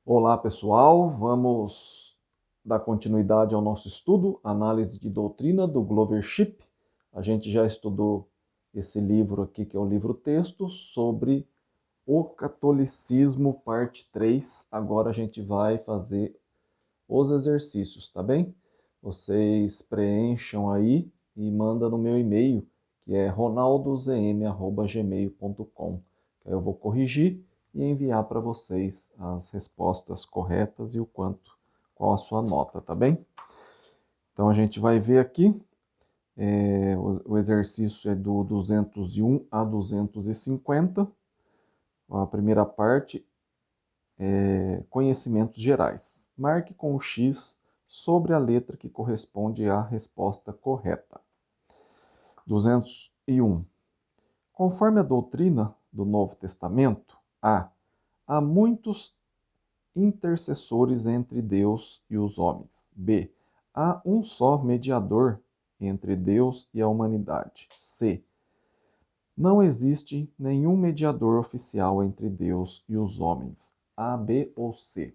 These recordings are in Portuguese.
Olá, pessoal. Vamos dar continuidade ao nosso estudo, Análise de Doutrina do Glover Shipp. A gente já estudou esse livro aqui, que é o livro-texto, sobre o catolicismo, parte 3. Agora a gente vai fazer os exercícios, tá bem? Vocês preencham aí e mandam no meu e-mail, que é ronaldozm@gmail.com. Aí eu vou corrigir e enviar para vocês as respostas corretas e qual a sua nota, tá bem? Então a gente vai ver aqui, o exercício é do 201 a 250. A primeira parte é conhecimentos gerais. Marque com o X sobre a letra que corresponde à resposta correta. 201. Conforme a doutrina do Novo Testamento, há muitos intercessores entre Deus e os homens. B. Há um só mediador entre Deus e a humanidade. C. Não existe nenhum mediador oficial entre Deus e os homens. A, B ou C.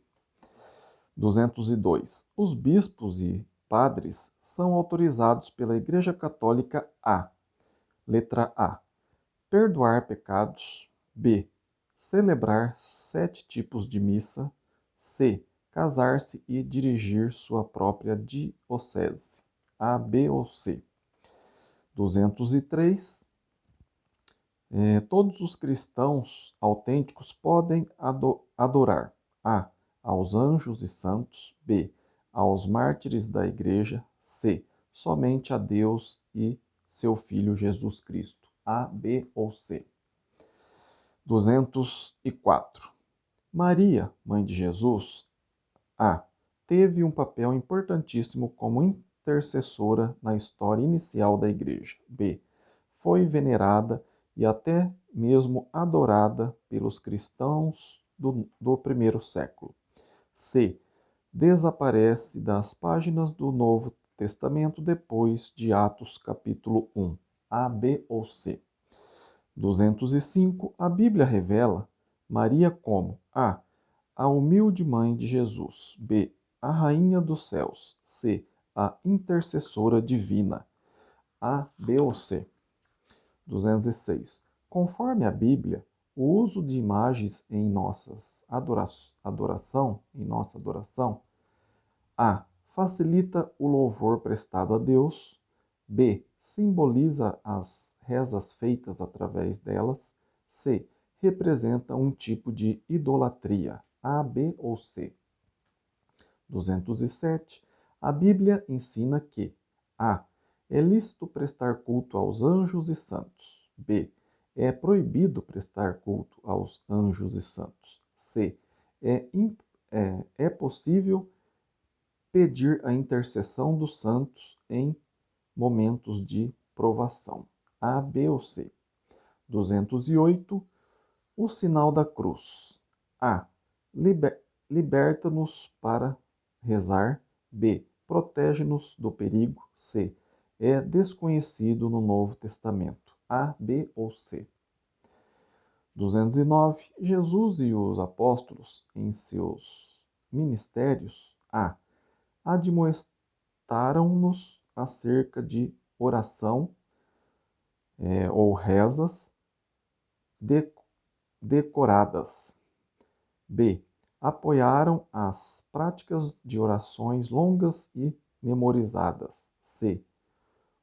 202. Os bispos e padres são autorizados pela Igreja Católica a: letra A, perdoar pecados. B, celebrar 7 tipos de missa. C, casar-se e dirigir sua própria diocese. A, B ou C. 203. Todos os cristãos autênticos podem adorar: A, aos anjos e santos. B, aos mártires da Igreja. C, somente a Deus e seu Filho Jesus Cristo. A, B ou C. 204. Maria, mãe de Jesus, A, teve um papel importantíssimo como intercessora na história inicial da Igreja. B, foi venerada e até mesmo adorada pelos cristãos do primeiro século. C, desaparece das páginas do Novo Testamento depois de Atos capítulo 1. A, B ou C. 205. A Bíblia revela Maria como: A humilde mãe de Jesus. B, a rainha dos céus. C, a intercessora divina. A, B ou C. 206. Conforme a Bíblia, o uso de imagens em nossa adoração, A, facilita o louvor prestado a Deus. B, simboliza as rezas feitas através delas. C, representa um tipo de idolatria. A, B ou C. 207. A Bíblia ensina que: A, é lícito prestar culto aos anjos e santos. B, é proibido prestar culto aos anjos e santos. C, é possível pedir a intercessão dos santos em momentos de provação. A, B ou C. 208. O sinal da cruz. A, liberta-nos para rezar. B, protege-nos do perigo. C, é desconhecido no Novo Testamento. A, B ou C. 209. Jesus e os apóstolos, em seus ministérios, A, admoestaram-nos acerca de oração ou rezas decoradas. B, apoiaram as práticas de orações longas e memorizadas. C,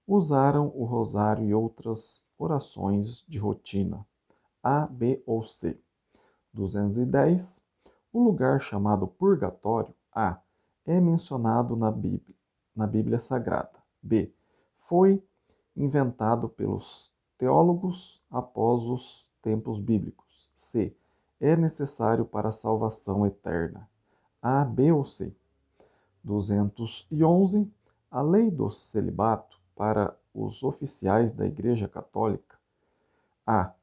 usaram o rosário e outras orações de rotina. A, B ou C. 210. O lugar chamado purgatório, A, é mencionado na Bíblia Sagrada. B, foi inventado pelos teólogos após os tempos bíblicos. C, é necessário para a salvação eterna. A, B ou C. 211. A lei do celibato para os oficiais da Igreja Católica. A,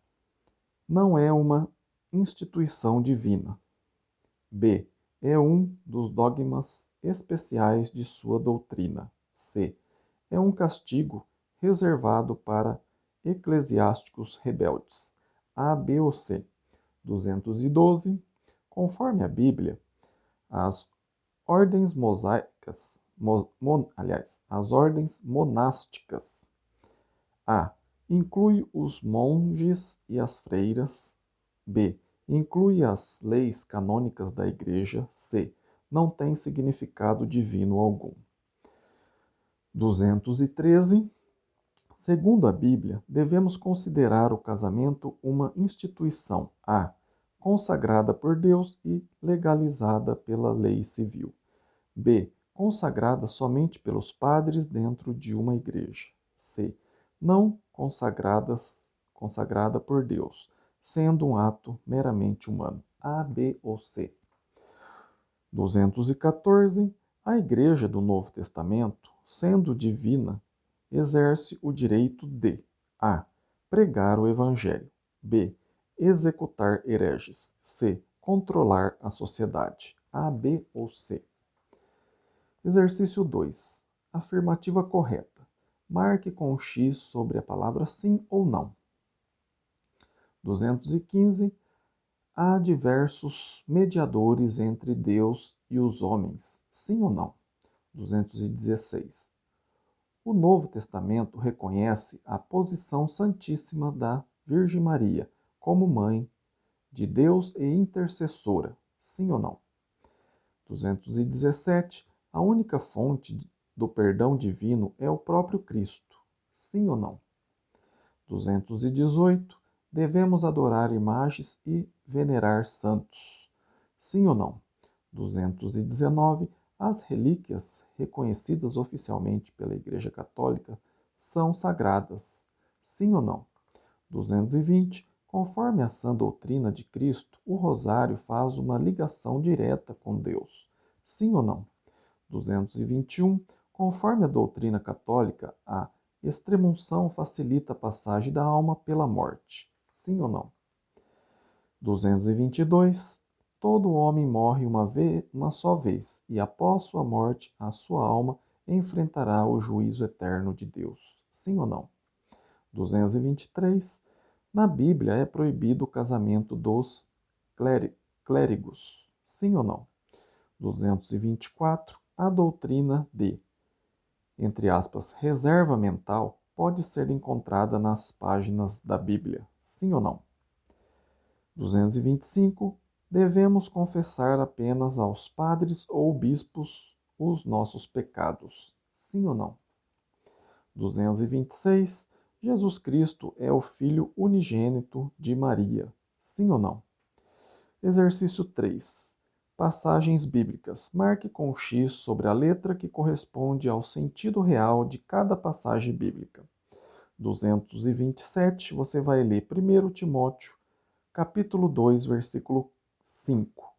não é uma instituição divina. B, é um dos dogmas especiais de sua doutrina. C, é um castigo reservado para eclesiásticos rebeldes. A, B ou C. 212. Conforme a Bíblia, As ordens mosaicas, as ordens monásticas. A. Inclui os monges e as freiras. B. Inclui as leis canônicas da Igreja. C. Não tem significado divino algum. 213. Segundo a Bíblia, devemos considerar o casamento uma instituição A. Consagrada por Deus e legalizada pela lei civil. B. Consagrada somente pelos padres dentro de uma igreja. C. Não consagrada por Deus, sendo um ato meramente humano. A, B ou C. 214. A Igreja do Novo Testamento, sendo divina, exerce o direito de A. Pregar o Evangelho. B. Executar hereges. C. Controlar a sociedade. A, B ou C. Exercício 2. Afirmativa correta. Marque com um X sobre a palavra sim ou não. 215. Há diversos mediadores entre Deus e os homens. Sim ou não? 216. O Novo Testamento reconhece a posição santíssima da Virgem Maria como mãe de Deus e intercessora. Sim ou não? 217. A única fonte do perdão divino é o próprio Cristo. Sim ou não? 218. Devemos adorar imagens e venerar santos. Sim ou não? 219. As relíquias reconhecidas oficialmente pela Igreja Católica são sagradas. Sim ou não? 220. Conforme a sã doutrina de Cristo, o rosário faz uma ligação direta com Deus. Sim ou não? 221. Conforme a doutrina católica, a extrema-unção facilita a passagem da alma pela morte. Sim ou não? 222. Todo homem morre uma só vez, e após sua morte, a sua alma enfrentará o juízo eterno de Deus. Sim ou não? 223. Na Bíblia é proibido o casamento dos clérigos. Sim ou não? 224. A doutrina de, entre aspas, reserva mental pode ser encontrada nas páginas da Bíblia. Sim ou não? 225. Devemos confessar apenas aos padres ou bispos os nossos pecados. Sim ou não? 226. Jesus Cristo é o Filho unigênito de Maria. Sim ou não? Exercício 3. Passagens bíblicas. Marque com X sobre a letra que corresponde ao sentido real de cada passagem bíblica. 227. Você vai ler 1 Timóteo, capítulo 2, versículo 5.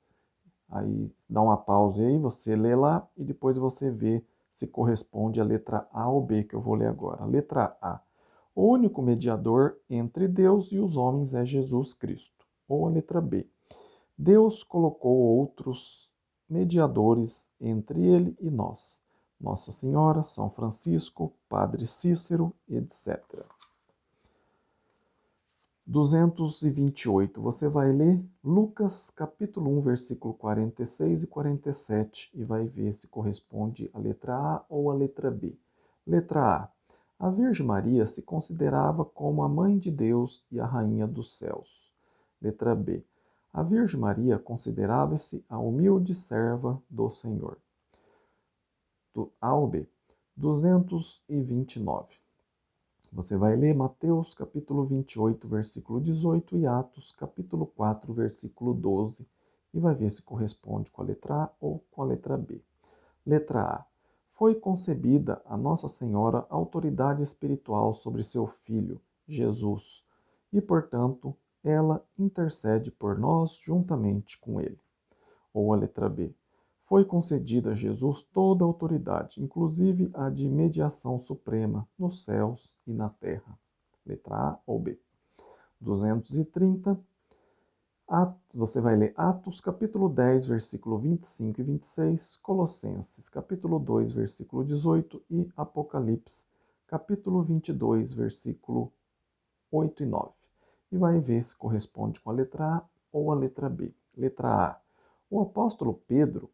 Aí dá uma pausa aí, você lê lá e depois você vê se corresponde à letra A ou B que eu vou ler agora. Letra A. O único mediador entre Deus e os homens é Jesus Cristo. Ou a letra B. Deus colocou outros mediadores entre ele e nós. Nossa Senhora, São Francisco, Padre Cícero, etc. 228. Você vai ler Lucas capítulo 1, versículo 46 e 47 e vai ver se corresponde à letra A ou à letra B. Letra A. A Virgem Maria se considerava como a mãe de Deus e a rainha dos céus. Letra B. A Virgem Maria considerava-se a humilde serva do Senhor. Do A ou B. 229. Você vai ler Mateus capítulo 28, versículo 18 e Atos capítulo 4, versículo 12 e vai ver se corresponde com a letra A ou com a letra B. Letra A. Foi concebida a Nossa Senhora autoridade espiritual sobre seu Filho, Jesus, e, portanto, ela intercede por nós juntamente com ele. Ou a letra B. Foi concedida a Jesus toda a autoridade, inclusive a de mediação suprema nos céus e na terra. Letra A ou B. 230. Você vai ler Atos, capítulo 10, versículo 25 e 26, Colossenses, capítulo 2, versículo 18 e Apocalipse, capítulo 22, versículo 8 e 9. E vai ver se corresponde com a letra A ou a letra B. Letra A. O apóstolo Pedro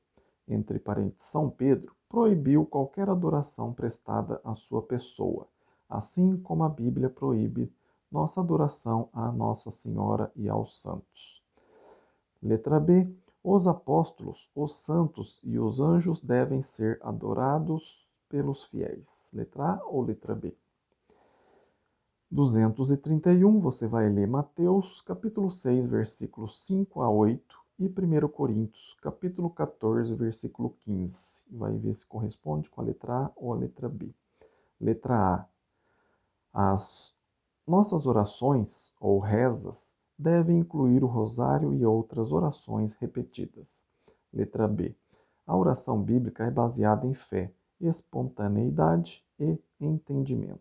entre parênteses, São Pedro, proibiu qualquer adoração prestada à sua pessoa, assim como a Bíblia proíbe nossa adoração à Nossa Senhora e aos santos. Letra B. Os apóstolos, os santos e os anjos devem ser adorados pelos fiéis. Letra A ou letra B? 231, você vai ler Mateus, capítulo 6, versículos 5 a 8 e 1 Coríntios, capítulo 14, versículo 15. Vai ver se corresponde com a letra A ou a letra B. Letra A. As nossas orações ou rezas devem incluir o rosário e outras orações repetidas. Letra B. A oração bíblica é baseada em fé, espontaneidade e entendimento.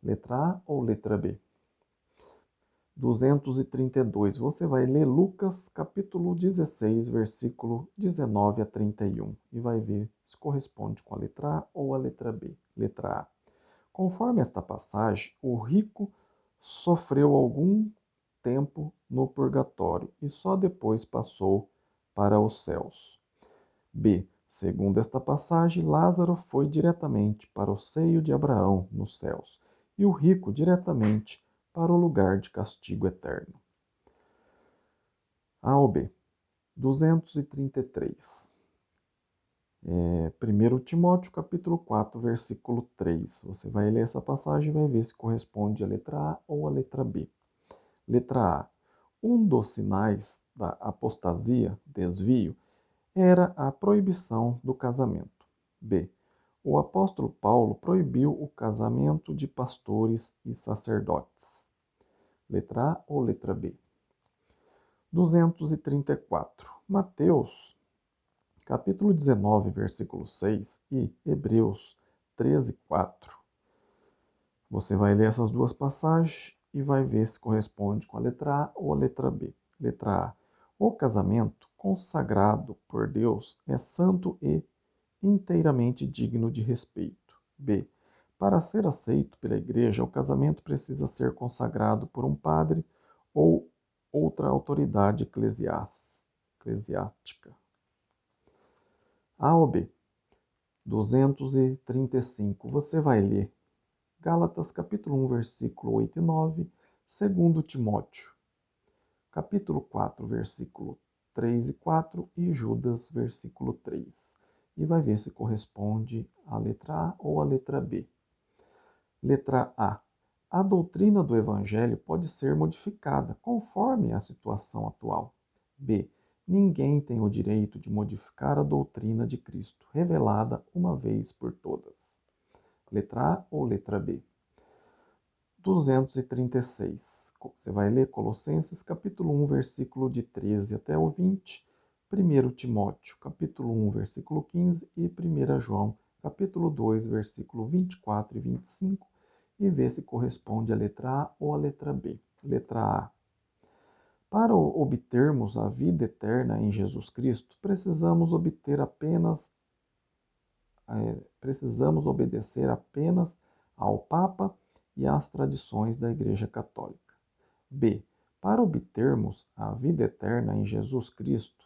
Letra A ou letra B? 232. Você vai ler Lucas, capítulo 16, versículo 19 a 31 e vai ver se corresponde com a letra A ou a letra B. Letra A. Conforme esta passagem, o rico sofreu algum tempo no purgatório e só depois passou para os céus. B. Segundo esta passagem, Lázaro foi diretamente para o seio de Abraão nos céus e o rico diretamente para o lugar de castigo eterno. A ou B? 233. 1 Timóteo capítulo 4, versículo 3. Você vai ler essa passagem e vai ver se corresponde à letra A ou à letra B. Letra A. Um dos sinais da apostasia, desvio, era a proibição do casamento. B. O apóstolo Paulo proibiu o casamento de pastores e sacerdotes. Letra A ou letra B? 234. Mateus, capítulo 19, versículo 6 e Hebreus 13, 4. Você vai ler essas duas passagens e vai ver se corresponde com a letra A ou a letra B. Letra A. O casamento consagrado por Deus é santo e inteiramente digno de respeito. B. Para ser aceito pela igreja, o casamento precisa ser consagrado por um padre ou outra autoridade eclesiástica. A ou B? 235. Você vai ler Gálatas, capítulo 1, versículo 8 e 9, 2 Timóteo, capítulo 4, versículo 3 e 4 e Judas, versículo 3. E vai ver se corresponde à letra A ou à letra B. Letra A. A doutrina do Evangelho pode ser modificada conforme a situação atual. B. Ninguém tem o direito de modificar a doutrina de Cristo, revelada uma vez por todas. Letra A ou letra B? 236. Você vai ler Colossenses, capítulo 1, versículo de 13 até o 20, 1 Timóteo, capítulo 1, versículo 15 e 1 João, capítulo 2, versículo 24 e 25, e vê se corresponde à letra A ou à letra B. Letra A. Para obtermos a vida eterna em Jesus Cristo, precisamos obedecer apenas ao Papa e às tradições da Igreja Católica. B. Para obtermos a vida eterna em Jesus Cristo,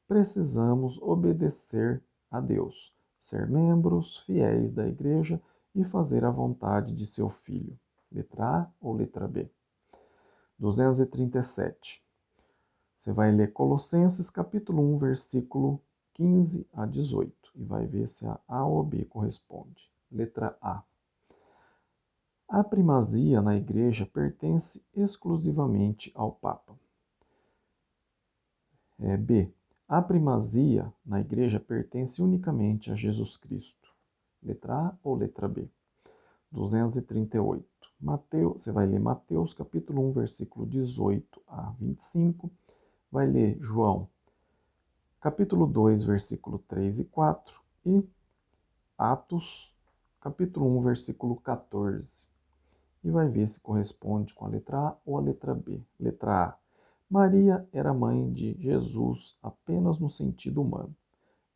precisamos obedecer a Deus, ser membros fiéis da Igreja e fazer a vontade de seu Filho. Letra A ou letra B? 237. Você vai ler Colossenses capítulo 1, versículo 15 a 18 e vai ver se a A ou B corresponde. Letra A. A primazia na Igreja pertence exclusivamente ao Papa. B. A primazia na Igreja pertence unicamente a Jesus Cristo. Letra A ou letra B? 238. Você vai ler Mateus capítulo 1, versículo 18 a 25. Vai ler João capítulo 2, versículo 3 e 4 e Atos capítulo 1, versículo 14. E vai ver se corresponde com a letra A ou a letra B. Letra A. Maria era mãe de Jesus apenas no sentido humano.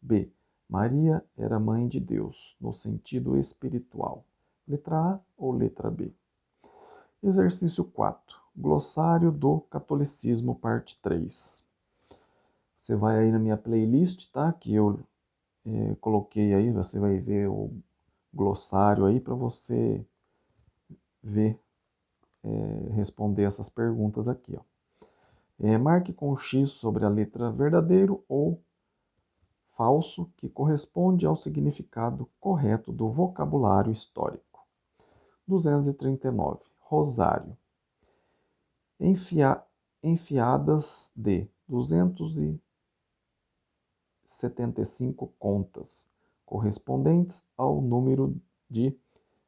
B. Maria era mãe de Deus no sentido espiritual. Letra A ou letra B? Exercício 4. Glossário do Catolicismo, parte 3. Você vai aí na minha playlist, tá? Que eu coloquei aí, você vai ver o glossário aí para você ver, responder essas perguntas aqui, ó. Marque com X sobre a letra verdadeiro ou falso que corresponde ao significado correto do vocabulário histórico. 239. Rosário. Enfiadas de 275 contas, correspondentes ao número de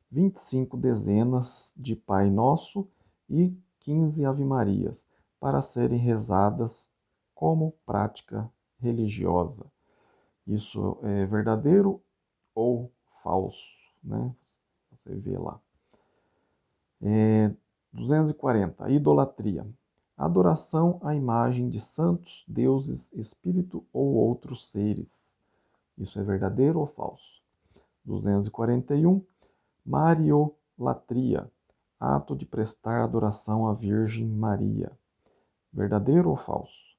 25 dezenas de Pai Nosso e 15 Ave-Marias, para serem rezadas como prática religiosa. Isso é verdadeiro ou falso, né? Você vê lá. 240. Idolatria. Adoração à imagem de santos, deuses, espírito ou outros seres. Isso é verdadeiro ou falso? 241. Mariolatria. Ato de prestar adoração à Virgem Maria. Verdadeiro ou falso?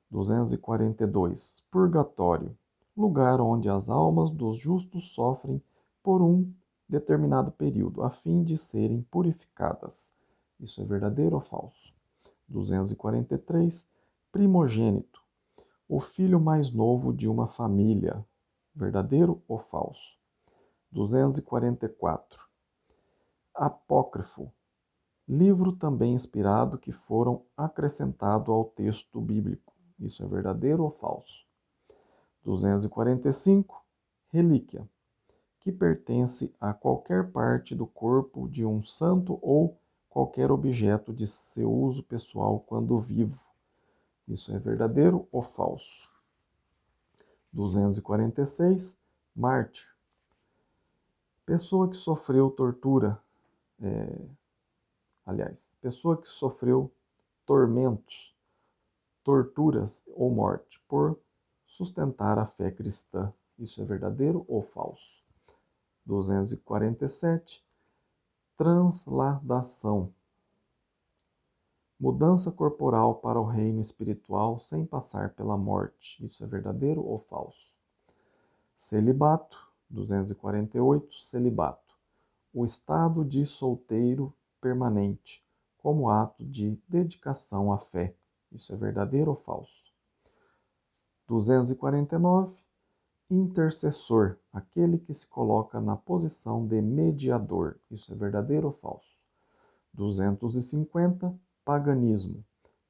242. Purgatório. Lugar onde as almas dos justos sofrem por um determinado período, a fim de serem purificadas. Isso é verdadeiro ou falso? 243. Primogênito. O filho mais novo de uma família. Verdadeiro ou falso? 244. Apócrifo. Livro também inspirado que foram acrescentado ao texto bíblico. Isso é verdadeiro ou falso? 245. Relíquia. Que pertence a qualquer parte do corpo de um santo ou qualquer objeto de seu uso pessoal quando vivo. Isso é verdadeiro ou falso? 246. Mártir. Pessoa que sofreu tortura, pessoa que sofreu tormentos, torturas ou morte por sustentar a fé cristã. Isso é verdadeiro ou falso? 247. Transladação. Mudança corporal para o reino espiritual sem passar pela morte. Isso é verdadeiro ou falso? Celibato. 248. Celibato. O estado de solteiro permanente, como ato de dedicação à fé. Isso é verdadeiro ou falso? 249. Intercessor, aquele que se coloca na posição de mediador. Isso é verdadeiro ou falso? 250. Paganismo,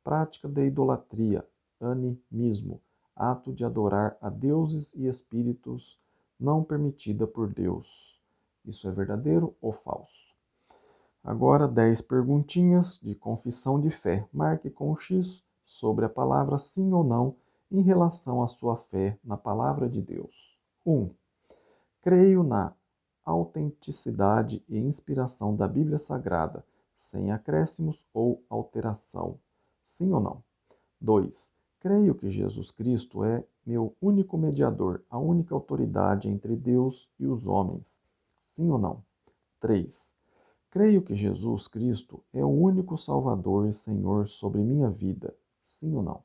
prática de idolatria, animismo, ato de adorar a deuses e espíritos não permitida por Deus. Isso é verdadeiro ou falso? Agora, 10 perguntinhas de confissão de fé. Marque com o X sobre a palavra sim ou não em relação à sua fé na palavra de Deus. 1. Creio na autenticidade e inspiração da Bíblia Sagrada, sem acréscimos ou alteração. Sim ou não? 2. Creio que Jesus Cristo é meu único mediador, a única autoridade entre Deus e os homens. Sim ou não? 3. Creio que Jesus Cristo é o único Salvador e Senhor sobre minha vida. Sim ou não?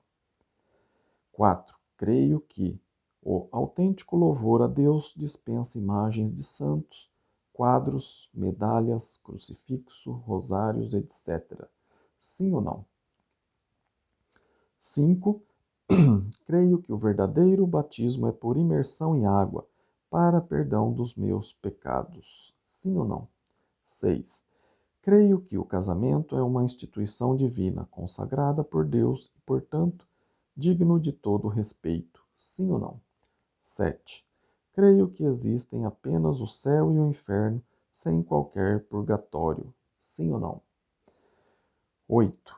4. Creio que o autêntico louvor a Deus dispensa imagens de santos, quadros, medalhas, crucifixo, rosários, etc. Sim ou não? 5. Creio que o verdadeiro batismo é por imersão em água, para perdão dos meus pecados. Sim ou não? 6. Creio que o casamento é uma instituição divina, consagrada por Deus e, portanto, digno de todo respeito. Sim ou não? 7. Creio que existem apenas o céu e o inferno, sem qualquer purgatório. Sim ou não? 8.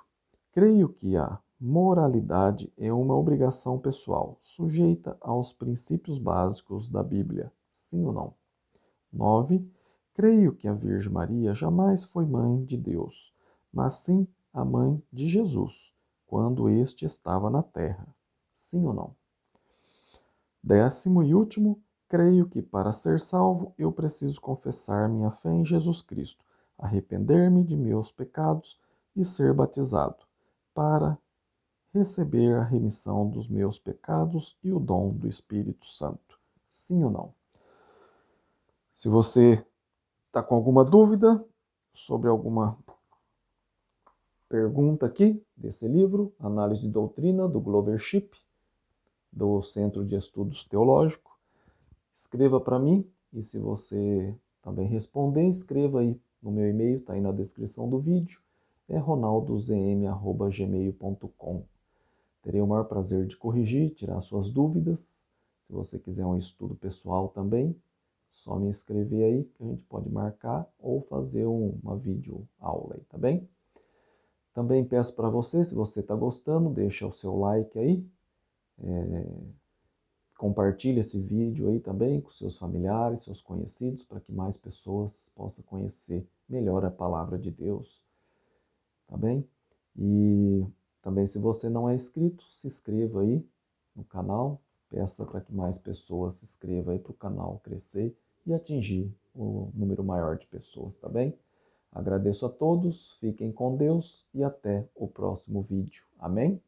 Creio que a moralidade é uma obrigação pessoal, sujeita aos princípios básicos da Bíblia. Sim ou não? 9. Creio que a Virgem Maria jamais foi mãe de Deus, mas sim a mãe de Jesus, quando este estava na terra. Sim ou não? 10º e último, creio que para ser salvo eu preciso confessar minha fé em Jesus Cristo, arrepender-me de meus pecados e ser batizado, para receber a remissão dos meus pecados e o dom do Espírito Santo? Sim ou não? Se você está com alguma dúvida sobre alguma pergunta aqui desse livro, Análise de Doutrina, do Glover Shipp, do Centro de Estudos Teológicos, escreva para mim, e se você também responder, escreva aí no meu e-mail, está aí na descrição do vídeo, é ronaldozm@gmail.com. Terei o maior prazer de corrigir, tirar suas dúvidas. Se você quiser um estudo pessoal também, só me escrever aí que a gente pode marcar ou fazer uma vídeo aula aí, tá bem? Também peço para você, se você está gostando, deixa o seu like aí, compartilhe esse vídeo aí também com seus familiares, seus conhecidos, para que mais pessoas possam conhecer melhor a palavra de Deus, tá bem? E também, se você não é inscrito, se inscreva aí no canal, peça para que mais pessoas se inscrevam aí para o canal crescer e atingir o número maior de pessoas, tá bem? Agradeço a todos, fiquem com Deus e até o próximo vídeo. Amém?